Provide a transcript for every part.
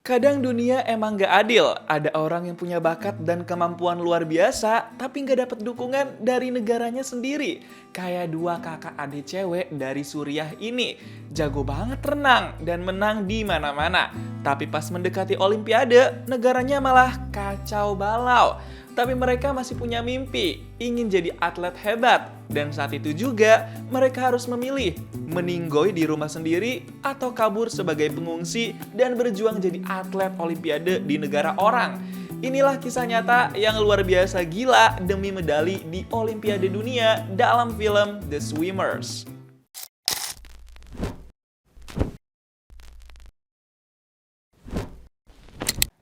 Kadang dunia emang gak adil, ada orang yang punya bakat dan kemampuan luar biasa, tapi gak dapat dukungan dari negaranya sendiri. Kayak dua kakak adik cewek dari Suriah ini, jago banget renang dan menang di mana-mana. Tapi pas mendekati Olimpiade, negaranya malah kacau balau. Tapi mereka masih punya mimpi, ingin jadi atlet hebat. Dan saat itu juga, mereka harus memilih, meninggoy di rumah sendiri atau kabur sebagai pengungsi dan berjuang jadi atlet Olimpiade di negara orang. Inilah kisah nyata yang luar biasa gila demi medali di Olimpiade dunia dalam film The Swimmers.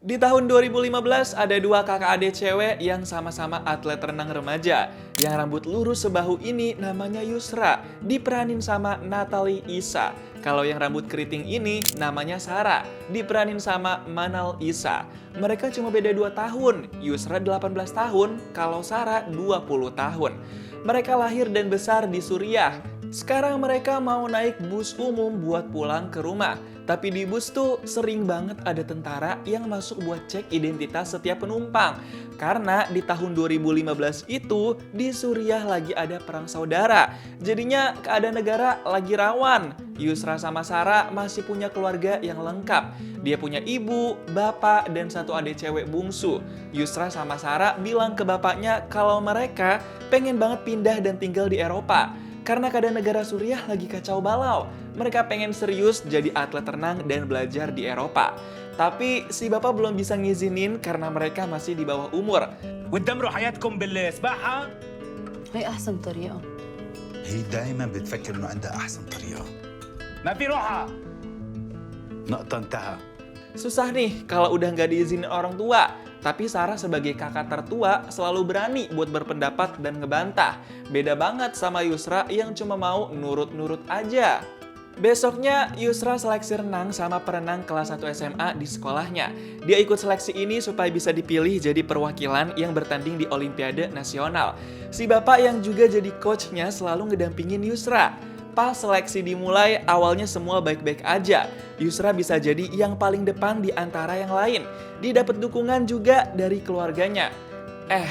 Di tahun 2015 ada dua kakak adik cewek yang sama-sama atlet renang remaja. Yang rambut lurus sebahu ini namanya Yusra, diperanin sama Natalie Isa. Kalau yang rambut keriting ini namanya Sarah, diperanin sama Manal Isa. Mereka cuma beda 2 tahun, Yusra 18 tahun, kalau Sarah 20 tahun. Mereka lahir dan besar di Suriah. Sekarang mereka mau naik bus umum buat pulang ke rumah. Tapi di bus tuh sering banget ada tentara yang masuk buat cek identitas setiap penumpang. Karena di tahun 2015 itu di Suriah lagi ada perang saudara. Jadinya keadaan negara lagi rawan. Yusra sama Sarah masih punya keluarga yang lengkap. Dia punya ibu, bapak, dan 1 adik cewek bungsu. Yusra sama Sarah bilang ke bapaknya kalau mereka pengen banget pindah dan tinggal di Eropa. Karena keadaan negara Suriah lagi kacau balau. Mereka pengen serius jadi atlet renang dan belajar di Eropa. Tapi si bapak belum bisa ngizinin karena mereka masih di bawah umur. وتدمروا حياتكم بالسباحة؟ هي أحسن طريقة. هي دائما بتفكر انه عندها احسن طريقه. ما في روحة. نقطه انتهى. Susah nih kalau udah nggak diizinin orang tua. Tapi Sarah sebagai kakak tertua selalu berani buat berpendapat dan ngebantah. Beda banget sama Yusra yang cuma mau nurut-nurut aja. Besoknya, Yusra seleksi renang sama perenang kelas 1 SMA di sekolahnya. Dia ikut seleksi ini supaya bisa dipilih jadi perwakilan yang bertanding di Olimpiade Nasional. Si bapak yang juga jadi coachnya selalu ngedampingin Yusra. Pas seleksi dimulai, awalnya semua baik-baik aja. Yusra bisa jadi yang paling depan di antara yang lain. Dia dapat dukungan juga dari keluarganya.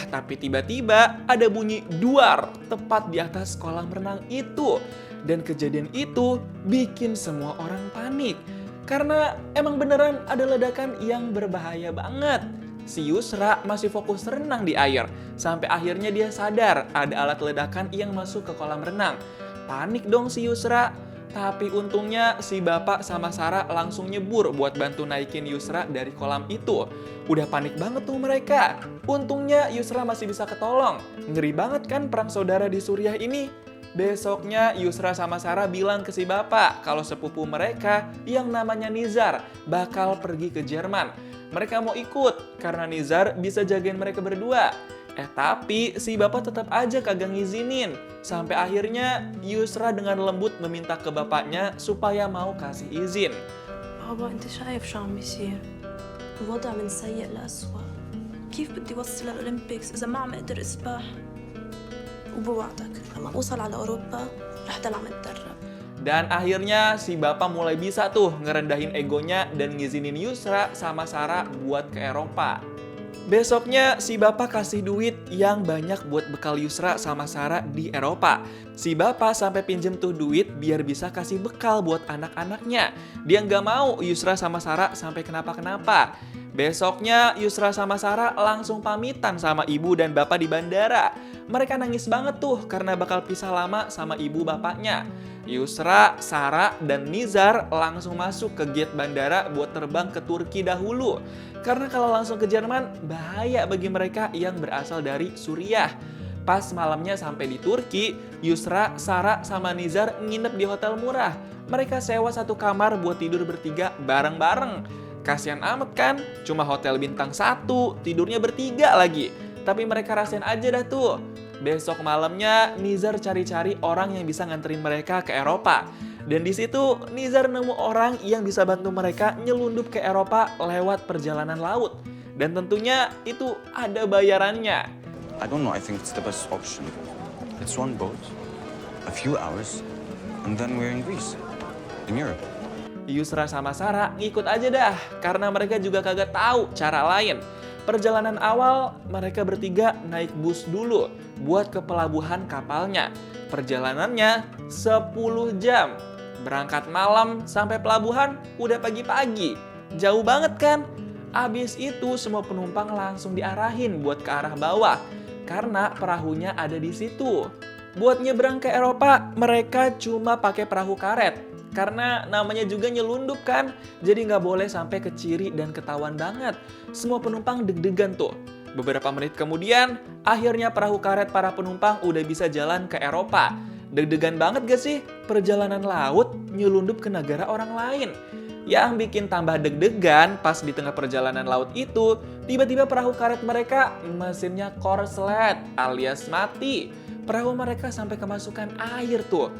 Tapi tiba-tiba ada bunyi duar tepat di atas kolam renang itu. Dan kejadian itu bikin semua orang panik. Karena emang beneran ada ledakan yang berbahaya banget. Si Yusra masih fokus renang di air. Sampai akhirnya dia sadar ada alat ledakan yang masuk ke kolam renang. Panik dong si Yusra. Tapi untungnya si bapak sama Sarah langsung nyebur buat bantu naikin Yusra dari kolam itu. Udah panik banget tuh mereka. Untungnya Yusra masih bisa ketolong. Ngeri banget kan perang saudara di Suriah ini. Besoknya Yusra sama Sarah bilang ke si bapak kalau sepupu mereka yang namanya Nizar bakal pergi ke Jerman. Mereka mau ikut karena Nizar bisa jagain mereka berdua. Tapi si bapak tetap aja kagak ngizinin. Sampai akhirnya Yusra dengan lembut meminta ke bapaknya supaya mau kasih izin. بابا انت شايف شو عم بيصير الوضع من سيء لأسوأ كيف بدي وصل الأولمبيكس إذا ما عم أقدر أسبح وبوعدك لما أوصل على أوروبا رح ضل عم أتدرب. Dan akhirnya si bapak mulai bisa tuh ngerendahin egonya dan ngizinin Yusra sama Sarah buat ke Eropa. Besoknya si bapak kasih duit yang banyak buat bekal Yusra sama Sarah di Eropa. Si bapak sampai pinjem tuh duit biar bisa kasih bekal buat anak-anaknya. Dia nggak mau Yusra sama Sarah sampai kenapa-kenapa. Besoknya Yusra sama Sarah langsung pamitan sama ibu dan bapak di bandara. Mereka nangis banget tuh karena bakal pisah lama sama ibu bapaknya. Yusra, Sarah, dan Nizar langsung masuk ke gate bandara buat terbang ke Turki dahulu. Karena kalau langsung ke Jerman, bahaya bagi mereka yang berasal dari Suriah. Pas malamnya sampai di Turki, Yusra, Sarah, sama Nizar nginep di hotel murah. Mereka sewa 1 kamar buat tidur bertiga bareng-bareng. Kasian amat kan, cuma hotel bintang 1, tidurnya bertiga lagi. Tapi mereka rasain aja dah tuh. Besok malamnya Nizar cari-cari orang yang bisa nganterin mereka ke Eropa. Dan di situ Nizar nemu orang yang bisa bantu mereka nyelundup ke Eropa lewat perjalanan laut. Dan tentunya itu ada bayarannya. I don't know, I think it's the best option. It's one boat, a few hours, and then we're in Greece, in Europe. Yusra sama Sarah ngikut aja dah, karena mereka juga kagak tahu cara lain. Perjalanan awal, mereka bertiga naik bus dulu buat ke pelabuhan kapalnya. Perjalanannya 10 jam. Berangkat malam sampai pelabuhan udah pagi-pagi. Jauh banget kan? Abis itu semua penumpang langsung diarahin buat ke arah bawah, karena perahunya ada di situ. Buat nyebrang ke Eropa, mereka cuma pakai perahu karet. Karena namanya juga nyelundup kan, jadi nggak boleh sampai keciri dan ketahuan banget. Semua penumpang deg-degan tuh. Beberapa menit kemudian, akhirnya perahu karet para penumpang udah bisa jalan ke Eropa. Deg-degan banget gak sih perjalanan laut nyelundup ke negara orang lain? Yang bikin tambah deg-degan pas di tengah perjalanan laut itu, tiba-tiba perahu karet mereka mesinnya korslet alias mati. Perahu mereka sampai kemasukan air tuh.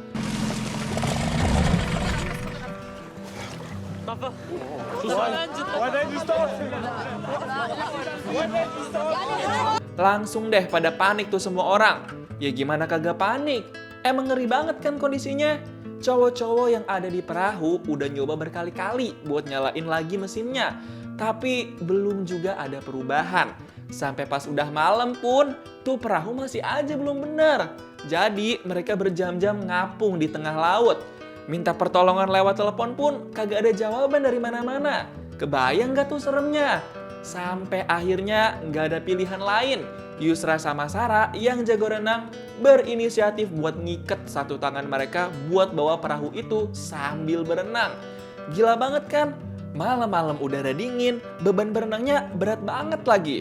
Langsung deh pada panik tuh semua orang. Ya gimana kagak panik? Emang ngeri banget kan kondisinya? Cowok-cowok yang ada di perahu udah nyoba berkali-kali buat nyalain lagi mesinnya. Tapi belum juga ada perubahan. Sampai pas udah malam pun, tuh perahu masih aja belum bener. Jadi mereka berjam-jam ngapung di tengah laut. Minta pertolongan lewat telepon pun kagak ada jawaban dari mana-mana. Kebayang gak tuh seremnya? Sampai akhirnya gak ada pilihan lain. Yusra sama Sarah yang jago renang berinisiatif buat ngiket satu tangan mereka buat bawa perahu itu sambil berenang. Gila banget kan? Malam-malam udara dingin, beban berenangnya berat banget lagi.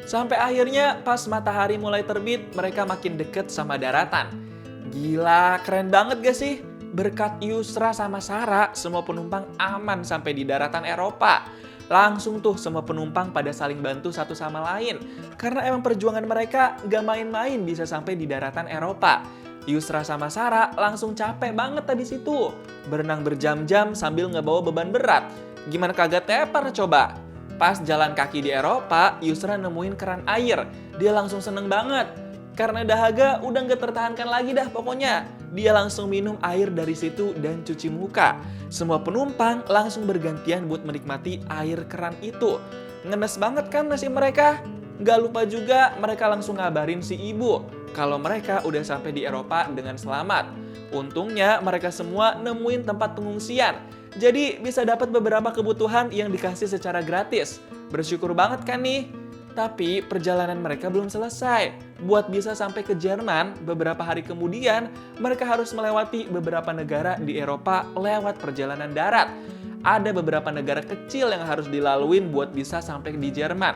Sampai akhirnya pas matahari mulai terbit, mereka makin deket sama daratan. Gila, keren banget gak sih? Berkat Yusra sama Sarah, semua penumpang aman sampai di daratan Eropa. Langsung tuh semua penumpang pada saling bantu satu sama lain. Karena emang perjuangan mereka gak main-main bisa sampai di daratan Eropa. Yusra sama Sarah langsung capek banget tadi situ. Berenang berjam-jam sambil ngebawa beban berat. Gimana kagak tepar coba? Pas jalan kaki di Eropa, Yusra nemuin keran air. Dia langsung seneng banget. Karena dahaga udah gak tertahankan lagi dah pokoknya. Dia langsung minum air dari situ dan cuci muka. Semua penumpang langsung bergantian buat menikmati air keran itu. Ngenes banget kan nasib mereka? Gak lupa juga mereka langsung ngabarin si ibu kalau mereka udah sampai di Eropa dengan selamat. Untungnya mereka semua nemuin tempat pengungsian. Jadi bisa dapat beberapa kebutuhan yang dikasih secara gratis. Bersyukur banget kan nih? Tapi perjalanan mereka belum selesai. Buat bisa sampai ke Jerman, beberapa hari kemudian mereka harus melewati beberapa negara di Eropa lewat perjalanan darat. Ada beberapa negara kecil yang harus dilaluin buat bisa sampai di Jerman.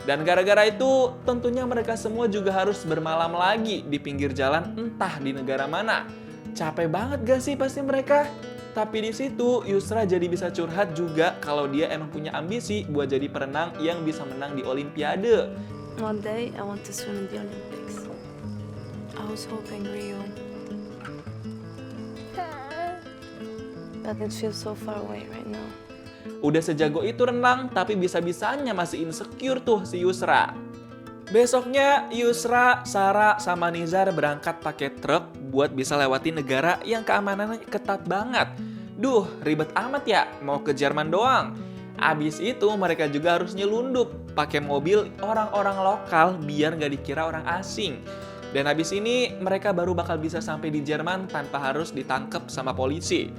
Dan gara-gara itu tentunya mereka semua juga harus bermalam lagi di pinggir jalan entah di negara mana. Capek banget gak sih pasti mereka? Tapi di situ Yusra jadi bisa curhat juga kalau dia emang punya ambisi buat jadi perenang yang bisa menang di Olimpiade. One day I want to swim in the Olympics. I was hoping Rio. But it feels so far away right now. Udah sejago itu renang, tapi bisa-bisanya masih insecure tuh si Yusra. Besoknya Yusra, Sarah, sama Nizar berangkat pakai truk buat bisa lewati negara yang keamanannya ketat banget. Duh, ribet amat ya, mau ke Jerman doang. Abis itu mereka juga harus nyelundup pakai mobil orang-orang lokal biar nggak dikira orang asing. Dan abis ini mereka baru bakal bisa sampai di Jerman tanpa harus ditangkap sama polisi.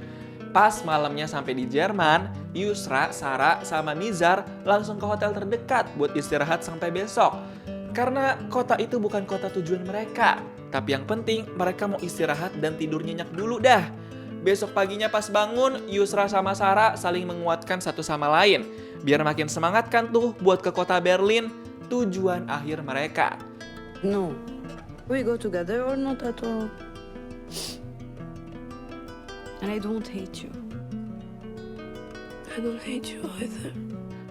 Pas malamnya sampai di Jerman, Yusra, Sarah, sama Nizar langsung ke hotel terdekat buat istirahat sampai besok. Karena kota itu bukan kota tujuan mereka. Tapi yang penting mereka mau istirahat dan tidur nyenyak dulu dah. Besok paginya pas bangun, Yusra sama Sarah saling menguatkan satu sama lain. Biar makin semangat kan tuh buat ke kota Berlin, tujuan akhir mereka. No. We go together or not at all. And I don't hate you. I don't hate you either.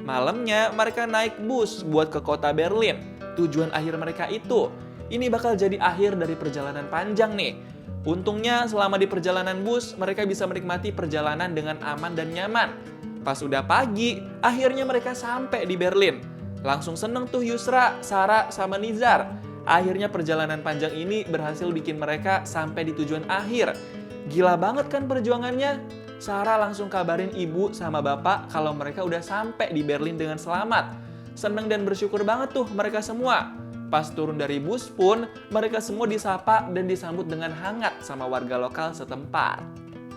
Malamnya mereka naik bus buat ke kota Berlin. Tujuan akhir mereka itu. Ini bakal jadi akhir dari perjalanan panjang nih. Untungnya selama di perjalanan bus, mereka bisa menikmati perjalanan dengan aman dan nyaman. Pas udah pagi, akhirnya mereka sampai di Berlin. Langsung seneng tuh Yusra, Sarah, sama Nizar. Akhirnya perjalanan panjang ini berhasil bikin mereka sampai di tujuan akhir. Gila banget kan perjuangannya? Sarah langsung kabarin ibu sama bapak kalau mereka udah sampai di Berlin dengan selamat. Seneng dan bersyukur banget tuh mereka semua. Pas turun dari bus pun, mereka semua disapa dan disambut dengan hangat sama warga lokal setempat.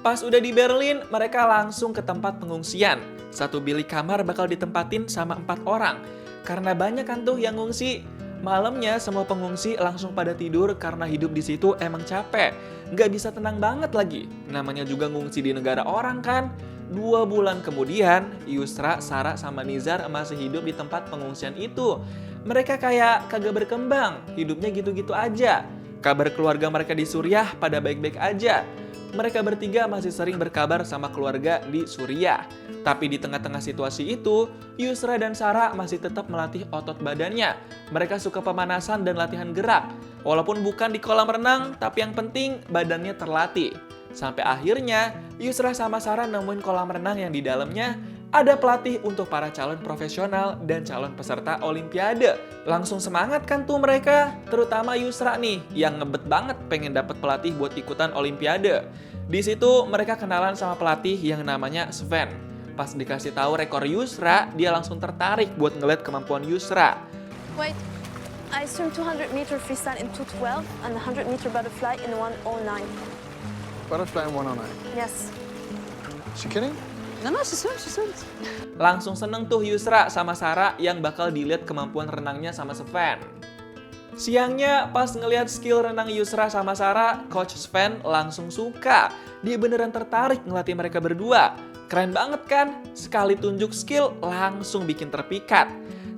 Pas udah di Berlin, mereka langsung ke tempat pengungsian. Satu bilik kamar bakal ditempatin sama 4 orang. Karena banyak kan tuh yang ngungsi. Malamnya semua pengungsi langsung pada tidur karena hidup di situ emang capek. Nggak bisa tenang banget lagi. Namanya juga ngungsi di negara orang kan. 2 bulan kemudian, Yusra, Sarah, sama Nizar masih hidup di tempat pengungsian itu. Mereka kayak kagak berkembang, hidupnya gitu-gitu aja. Kabar keluarga mereka di Suriah pada baik-baik aja. Mereka bertiga masih sering berkabar sama keluarga di Suriah. Tapi di tengah-tengah situasi itu, Yusra dan Sarah masih tetap melatih otot badannya. Mereka suka pemanasan dan latihan gerak. Walaupun bukan di kolam renang, tapi yang penting badannya terlatih. Sampai akhirnya, Yusra sama Sarah nemuin kolam renang yang di dalamnya ada pelatih untuk para calon profesional dan calon peserta Olimpiade. Langsung semangat kan tuh mereka, terutama Yusra nih, yang ngebet banget pengen dapet pelatih buat ikutan Olimpiade. Di situ mereka kenalan sama pelatih yang namanya Sven. Pas dikasih tahu rekor Yusra, dia langsung tertarik buat ngeliat kemampuan Yusra. Wait, I swim 200 meter freestyle in 2:12 and 100 meter butterfly in 1:09. Butterfly in 109. Yes. She kidding? No, she swims. Langsung seneng tuh Yusra sama Sarah yang bakal dilihat kemampuan renangnya sama Sven. Siangnya pas ngelihat skill renang Yusra sama Sarah, Coach Sven langsung suka. Dia beneran tertarik ngelatih mereka berdua. Keren banget kan? Sekali tunjuk skill langsung bikin terpikat.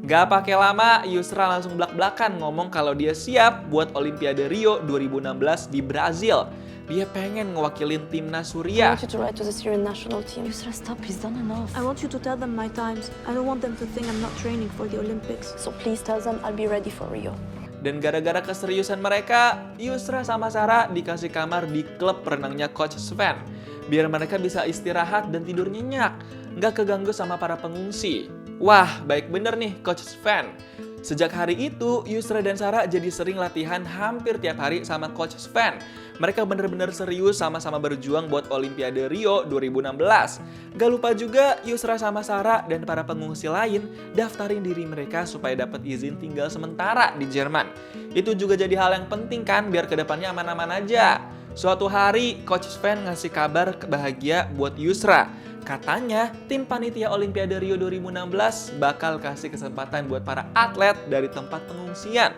Gak pakai lama, Yusra langsung blak-blakan ngomong kalau dia siap buat Olimpiade Rio 2016 di Brazil. Dia pengen ngewakilin timnas I Suriah. want you to ride to the Syrian national team. Yusra, stop. He's done enough. I want you to tell them my times. I don't want them to think I'm not training for the Olympics. So please tell them I'll be ready for Rio. Dan gara-gara keseriusan mereka, Yusra sama Sarah dikasih kamar di klub renangnya Coach Sven. Biar mereka bisa istirahat dan tidur nyenyak, nggak keganggu sama para pengungsi. Wah, baik bener nih Coach Sven. Sejak hari itu, Yusra dan Sarah jadi sering latihan hampir tiap hari sama Coach Sven. Mereka bener-bener serius sama-sama berjuang buat Olimpiade Rio 2016. Gak lupa juga, Yusra sama Sarah dan para pengungsi lain daftarin diri mereka supaya dapat izin tinggal sementara di Jerman. Itu juga jadi hal yang penting kan, biar kedepannya aman-aman aja. Suatu hari, Coach Sven ngasih kabar bahagia buat Yusra. Katanya, tim panitia Olimpiade Rio 2016 bakal kasih kesempatan buat para atlet dari tempat pengungsian.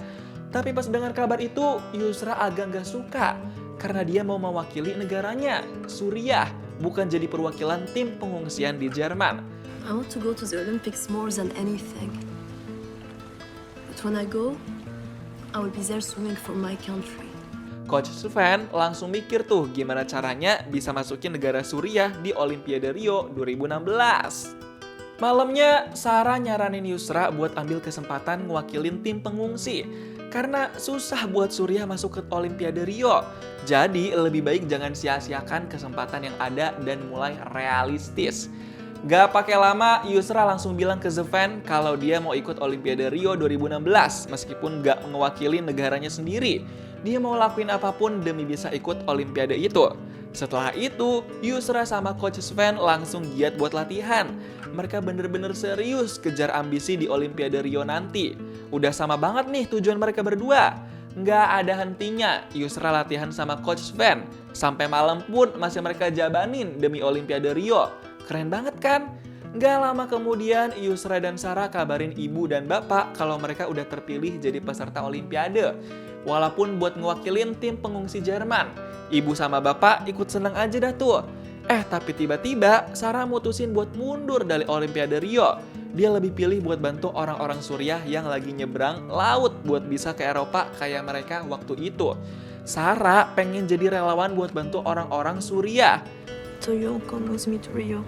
Tapi pas dengar kabar itu, Yusra agak nggak suka. Karena dia mau mewakili negaranya, Suriah, bukan jadi perwakilan tim pengungsian di Jerman. I want to go to the Olympics more than anything. But when I go, I will be there swimming for my country. Coach Sven langsung mikir tuh gimana caranya bisa masukin negara Suriah di Olimpiade Rio 2016. Malamnya, Sarah nyaranin Yusra buat ambil kesempatan ngewakilin tim pengungsi. Karena susah buat Suriah masuk ke Olimpiade Rio. Jadi lebih baik jangan sia-siakan kesempatan yang ada dan mulai realistis. Gak pakai lama, Yusra langsung bilang ke Sven kalau dia mau ikut Olimpiade Rio 2016 meskipun gak mewakili negaranya sendiri. Dia mau lakuin apapun demi bisa ikut Olimpiade itu. Setelah itu, Yusra sama Coach Sven langsung giat buat latihan. Mereka bener-bener serius kejar ambisi di Olimpiade Rio nanti. Udah sama banget nih tujuan mereka berdua. Nggak ada hentinya Yusra latihan sama Coach Sven. Sampai malam pun masih mereka jabanin demi Olimpiade Rio. Keren banget kan? Nggak lama kemudian Yusra dan Sarah kabarin ibu dan bapak kalau mereka udah terpilih jadi peserta Olimpiade. Walaupun buat ngewakilin tim pengungsi Jerman. Ibu sama bapak ikut seneng aja dah tuh. Tapi tiba-tiba Sarah mutusin buat mundur dari Olimpiade Rio. Dia lebih pilih buat bantu orang-orang Suriah yang lagi nyebrang laut buat bisa ke Eropa kayak mereka waktu itu. Sarah pengen jadi relawan buat bantu orang-orang Suriah. So you'll come with me to Rio.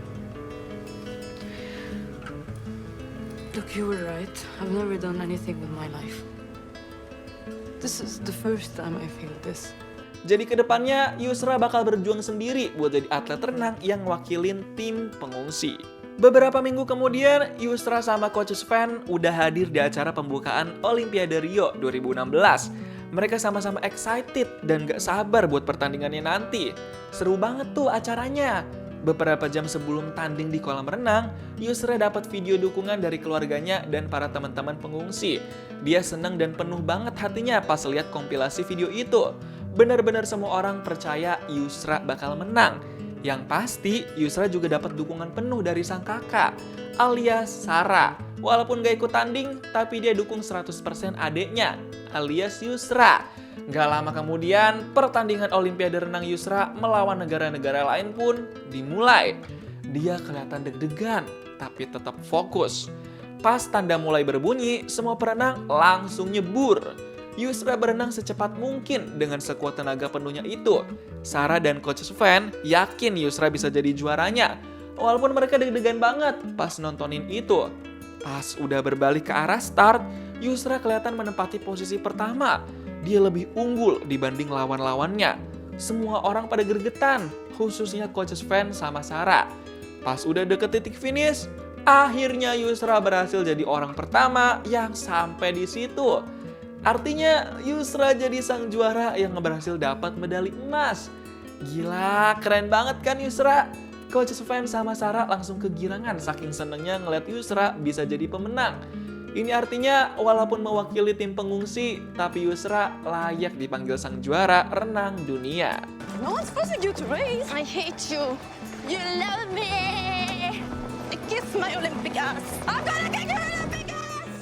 Look, you were right. I've never done anything with my life. This is the first time I feel this. Jadi kedepannya Yusra bakal berjuang sendiri buat jadi atlet renang yang wakilin tim pengungsi. Beberapa minggu kemudian, Yusra sama Coach Sven udah hadir di acara pembukaan Olimpiade Rio 2016. Mereka sama-sama excited dan gak sabar buat pertandingannya nanti. Seru banget tuh acaranya. Beberapa jam sebelum tanding di kolam renang, Yusra dapat video dukungan dari keluarganya dan para teman-teman pengungsi. Dia senang dan penuh banget hatinya pas lihat kompilasi video itu. Benar-benar semua orang percaya Yusra bakal menang. Yang pasti, Yusra juga dapat dukungan penuh dari sang kakak, alias Sarah. Walaupun gak ikut tanding, tapi dia dukung 100% adeknya, alias Yusra. Gak lama kemudian, pertandingan Olimpiade renang Yusra melawan negara-negara lain pun dimulai. Dia kelihatan deg-degan, tapi tetap fokus. Pas tanda mulai berbunyi, semua perenang langsung nyebur. Yusra berenang secepat mungkin dengan sekuat tenaga penuhnya itu. Sarah dan Coach Sven yakin Yusra bisa jadi juaranya. Walaupun mereka deg-degan banget pas nontonin itu. Pas udah berbalik ke arah start, Yusra kelihatan menempati posisi pertama. Dia lebih unggul dibanding lawan-lawannya. Semua orang pada gregetan, khususnya Coach Sven sama Sarah. Pas udah deket titik finish, akhirnya Yusra berhasil jadi orang pertama yang sampai di situ. Artinya Yusra jadi sang juara yang berhasil dapat medali emas. Gila, keren banget kan Yusra? Coach Sven sama Sarah langsung kegirangan saking senengnya ngeliat Yusra bisa jadi pemenang. Ini artinya walaupun mewakili tim pengungsi, tapi Yusra layak dipanggil sang juara renang dunia. No one's forcing you to race. I hate you. You love me. Kiss my Olympic ass. I'm gonna kick your Olympic ass.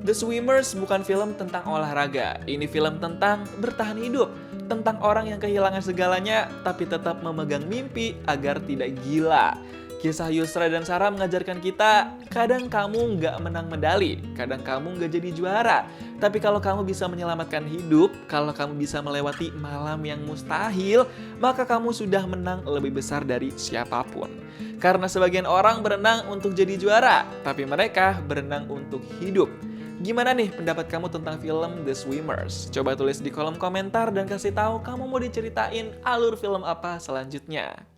The Swimmers bukan film tentang olahraga. Ini film tentang bertahan hidup. Tentang orang yang kehilangan segalanya, tapi tetap memegang mimpi agar tidak gila. Kisah Yusra dan Sarah mengajarkan kita, kadang kamu nggak menang medali, kadang kamu nggak jadi juara. Tapi kalau kamu bisa menyelamatkan hidup, kalau kamu bisa melewati malam yang mustahil, maka kamu sudah menang lebih besar dari siapapun. Karena sebagian orang berenang untuk jadi juara, tapi mereka berenang untuk hidup. Gimana nih pendapat kamu tentang film The Swimmers? Coba tulis di kolom komentar dan kasih tahu kamu mau diceritain alur film apa selanjutnya.